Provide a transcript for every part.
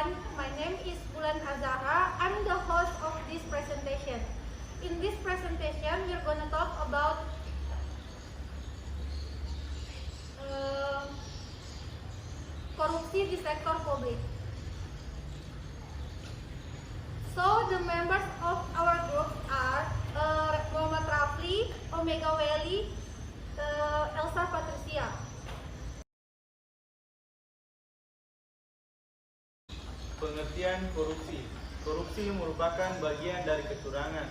everyone, my name is Bulan Azahra. I'm the host of this presentation. In this presentation, we're going to talk about korupsi di sektor publik. So the members of our group are Muhammad Rafli, Omega Welly, Elsa Patricia. Pengertian korupsi. Korupsi merupakan bagian dari kecurangan.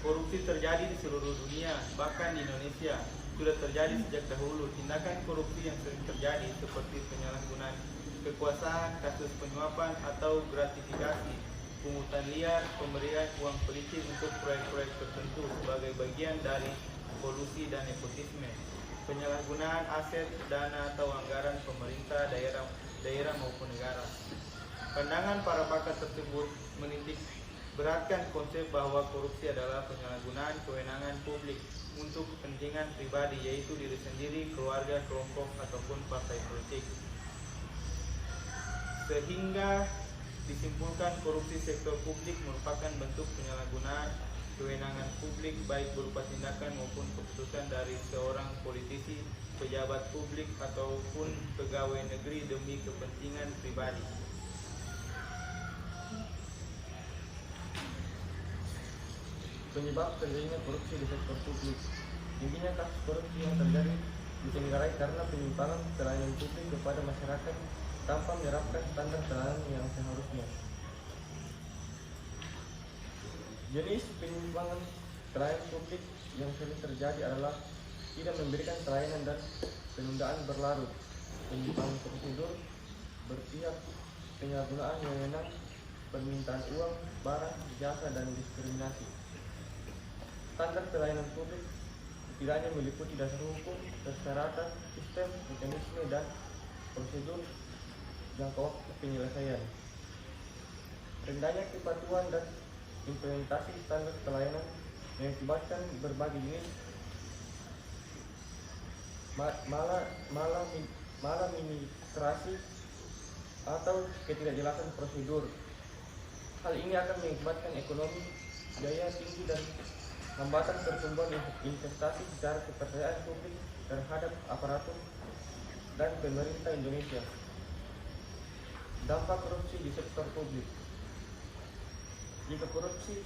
Korupsi terjadi di seluruh dunia, bahkan di Indonesia. Sudah terjadi sejak dahulu. Tindakan korupsi yang sering terjadi seperti penyalahgunaan kekuasaan, kasus penyuapan atau gratifikasi, pungutan liar, pemberian uang pelicin untuk proyek-proyek tertentu sebagai bagian dari kolusi dan nepotisme, penyalahgunaan aset, dana atau anggaran pemerintah daerah maupun negara. Pandangan para pakar tersebut menitik beratkan konsep bahwa korupsi adalah penyalahgunaan kewenangan publik untuk kepentingan pribadi, yaitu diri sendiri, keluarga, kelompok, ataupun partai politik. Sehingga disimpulkan korupsi sektor publik merupakan bentuk penyalahgunaan kewenangan publik baik berupa tindakan maupun keputusan dari seorang politisi, pejabat publik, ataupun pegawai negeri demi kepentingan pribadi. Penyebab terjadinya korupsi di sektor publik. Tingginya kasus korupsi yang terjadi ditenggarai karena penyimpangan pelayanan publik kepada masyarakat tanpa menerapkan standar pelayanan yang seharusnya. Jenis penyimpangan pelayanan publik yang sering terjadi adalah tidak memberikan pelayanan dan penundaan berlarut, penyimpangan prosedur berpihak, penyalahgunaan wewenang, permintaan uang, barang, jasa, dan diskriminasi. Standar pelayanan publik tidak hanya meliputi dasar hukum, persyaratan, sistem, mekanisme, dan prosedur jangka waktu penyelesaian. Rendahnya kepatuhan dan implementasi standar pelayanan mengakibatkan berbagai jenis maladministrasi atau ketidakjelasan prosedur. Hal ini akan mengakibatkan ekonomi biaya tinggi dan hambatan pertumbuhan investasi secara kepercayaan publik terhadap aparatur dan pemerintah Indonesia. Dampak korupsi di sektor publik. Jika korupsi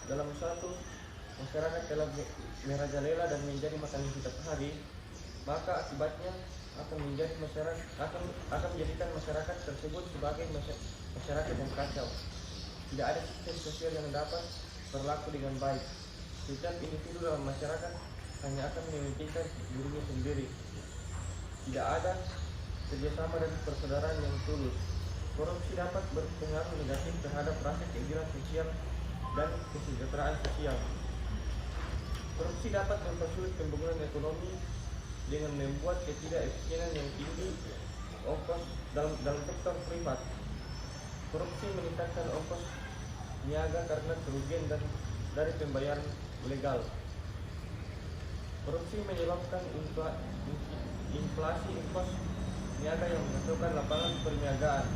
dalam suatu masyarakat telah merajalela dan menjadi makanan setiap hari, maka akibatnya akan menjadikan masyarakat tersebut sebagai masyarakat yang kacau. Tidak ada sistem sosial yang dapat berlaku dengan baik. Setiap individu dalam masyarakat hanya akan mementingkan dirinya sendiri. Tidak ada kerjasama dan persaudaraan yang tulus. Korupsi dapat berpengaruh negatif terhadap rasa keadilan sosial dan kesejahteraan sosial. Korupsi dapat mempersulit pembangunan ekonomi dengan membuat ketidakefisienan yang tinggi ongkos dalam sektor privat. Korupsi meningkatkan ongkos niaga karena kerugian dari pembayaran legal. Korupsi menyebabkan inflasi ongkos niaga yang menghasilkan lapangan perniagaan.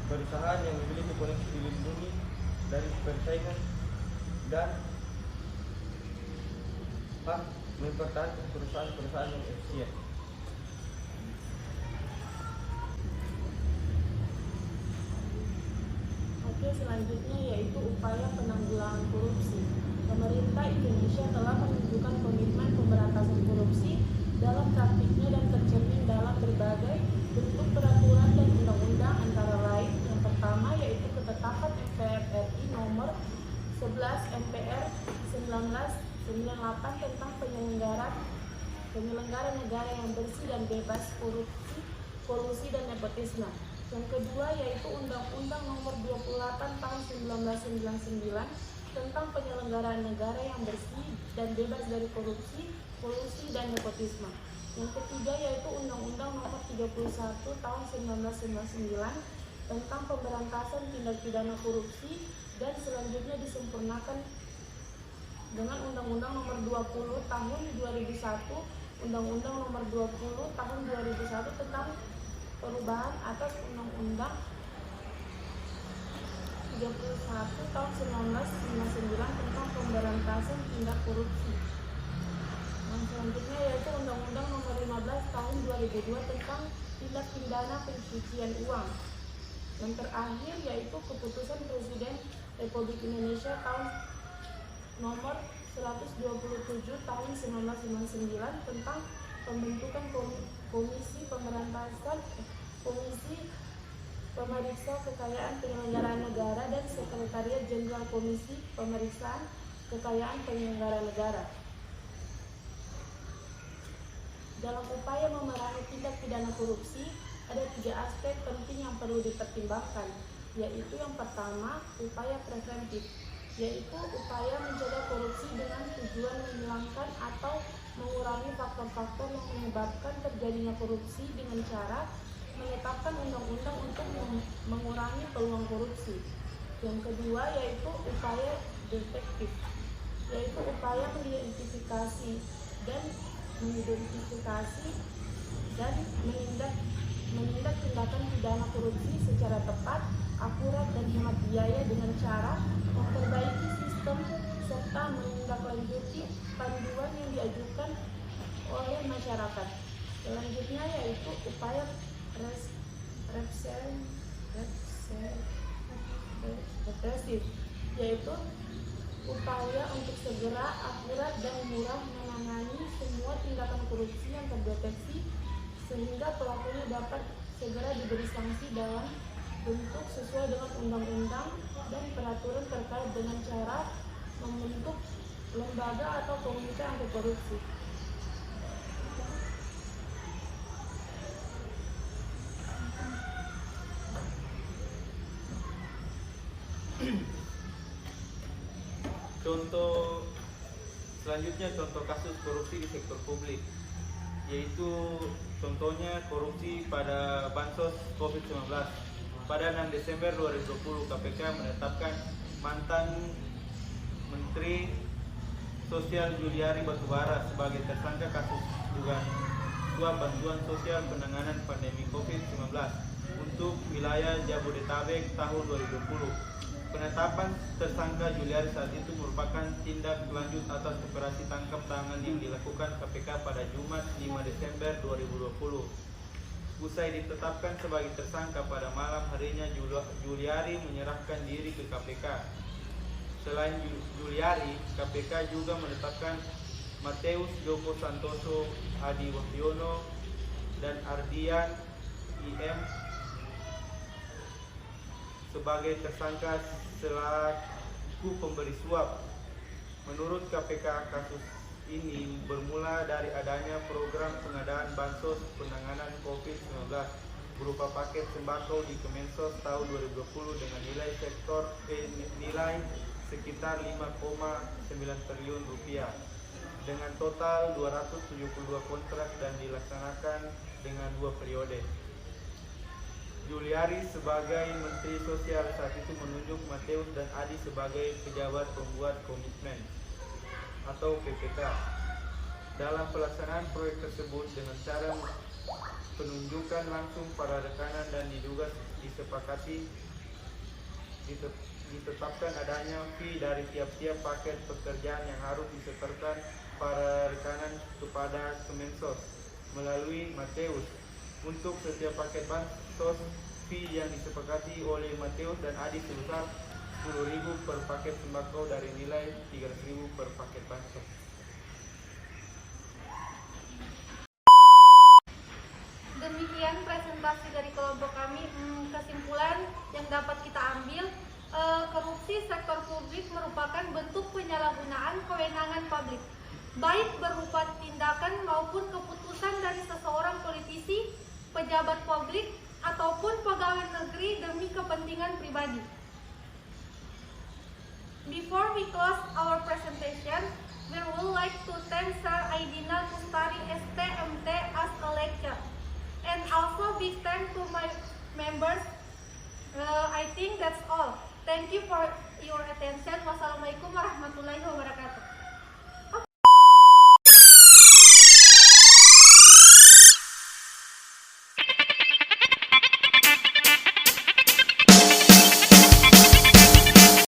Perusahaan yang memiliki potensi dilindungi dari persaingan dan hak mempertahankan perusahaan-perusahaan yang efisien. Oke, selanjutnya yaitu upaya penanggulangan korupsi. Pemerintah Indonesia telah menunjukkan komitmen pemberantasan korupsi dalam praktiknya dan tercermin dalam berbagai bentuk peraturan dan undang-undang, antara lain yang pertama yaitu ketetapan MPR RI nomor 11 MPR 1998 tentang penyelenggara negara yang bersih dan bebas korupsi, kolusi, dan nepotisme. Yang kedua yaitu Undang-Undang nomor 28 tahun 1999 tentang penyelenggaraan negara yang bersih dan bebas dari korupsi, kolusi, dan nepotisme. Yang ketiga yaitu Undang-Undang nomor 31 tahun 1999 tentang pemberantasan tindak pidana korupsi, dan selanjutnya disempurnakan dengan Undang-Undang nomor 20 tahun 2001, Undang-Undang nomor 20 tahun 2001 tentang perubahan atas Undang-Undang 31 tahun 1999 tentang pemberantasan tindak korupsi. Yang selanjutnya yaitu Undang-Undang Nomor 15 Tahun 2002 tentang tindak pidana pencucian uang. Yang terakhir yaitu Keputusan Presiden Republik Indonesia tahun nomor 127 tahun 1999 tentang pembentukan Komisi Pemeriksa Kekayaan Penyelenggara Negara dan Sekretariat Jenderal Komisi Pemeriksaan Kekayaan Penyelenggara Negara. Dalam upaya memerangi tindak pidana korupsi, ada 3 aspek penting yang perlu dipertimbangkan, yaitu yang pertama, upaya preventif, yaitu upaya mencegah korupsi dengan tujuan menghilangkan atau mengurangi faktor-faktor yang menyebabkan terjadinya korupsi dengan cara menetapkan undang-undang untuk mengurangi peluang korupsi. Yang kedua yaitu upaya detektif, yaitu upaya mengidentifikasi dan menindak tindakan pidana korupsi secara tepat, akurat dan hemat biaya dengan cara memperbaiki sistem serta menindaklanjuti panduan yang diajukan oleh masyarakat. Selanjutnya yaitu upaya represif, yaitu upaya untuk segera, akurat dan murah menangani semua tindakan korupsi yang terdeteksi sehingga pelakunya dapat segera diberi sanksi dalam bentuk sesuai dengan undang-undang dan peraturan terkait dengan cara membentuk lembaga atau komite anti korupsi. Selanjutnya contoh kasus korupsi di sektor publik, yaitu contohnya korupsi pada bansos COVID-19. Pada 6 Desember 2020 KPK menetapkan mantan Menteri Sosial Juliari Batubara sebagai tersangka kasus dugaan suap bantuan sosial penanganan pandemi COVID-19 untuk wilayah Jabodetabek tahun 2020. Penetapan tersangka Juliari saat itu merupakan tindak lanjut atas operasi tangkap tangan yang dilakukan KPK pada Jumat 5 Desember 2020. Usai ditetapkan sebagai tersangka pada malam harinya, Juliari menyerahkan diri ke KPK. Selain Juliari, KPK juga menetapkan Mateus Joko Santoso, Adi Wahyono, dan Ardian IM sebagai tersangka selaku pemberi suap. Menurut KPK, kasus ini bermula dari adanya program pengadaan bansos penanganan COVID-19 berupa paket sembako di Kemensos tahun 2020 dengan nilai sekitar 5,9 triliun rupiah dengan total 272 kontrak dan dilaksanakan dengan 2 periode. Juliari sebagai Menteri Sosial saat itu menunjuk Mateus dan Adi sebagai pejabat pembuat komitmen atau PPK dalam pelaksanaan proyek tersebut dengan cara penunjukan langsung para rekanan dan diduga disepakati ditetapkan adanya fee dari tiap-tiap paket pekerjaan yang harus disetorkan para rekanan kepada Kemensos melalui Mateus. Untuk setiap paket bansos, fee yang disepakati oleh Mateus dan Adi sebesar 10.000 per paket sembako dari nilai 300.000 per paket bansos. Demikian presentasi dari kelompok kami. Kesimpulan yang dapat kita ambil, korupsi sektor publik merupakan bentuk penyalahgunaan kewenangan publik, baik berupa tindakan maupun keputusan dari seseorang politisi, pejabat publik, ataupun pegawai negeri demi kepentingan pribadi. Before we close our presentation, we would like to thank Sir Aidina Kustari STMT as a lecturer, and also big thanks to my members. I think that's all. Thank you for your attention. Wassalamualaikum warahmatullahi wabarakatuh.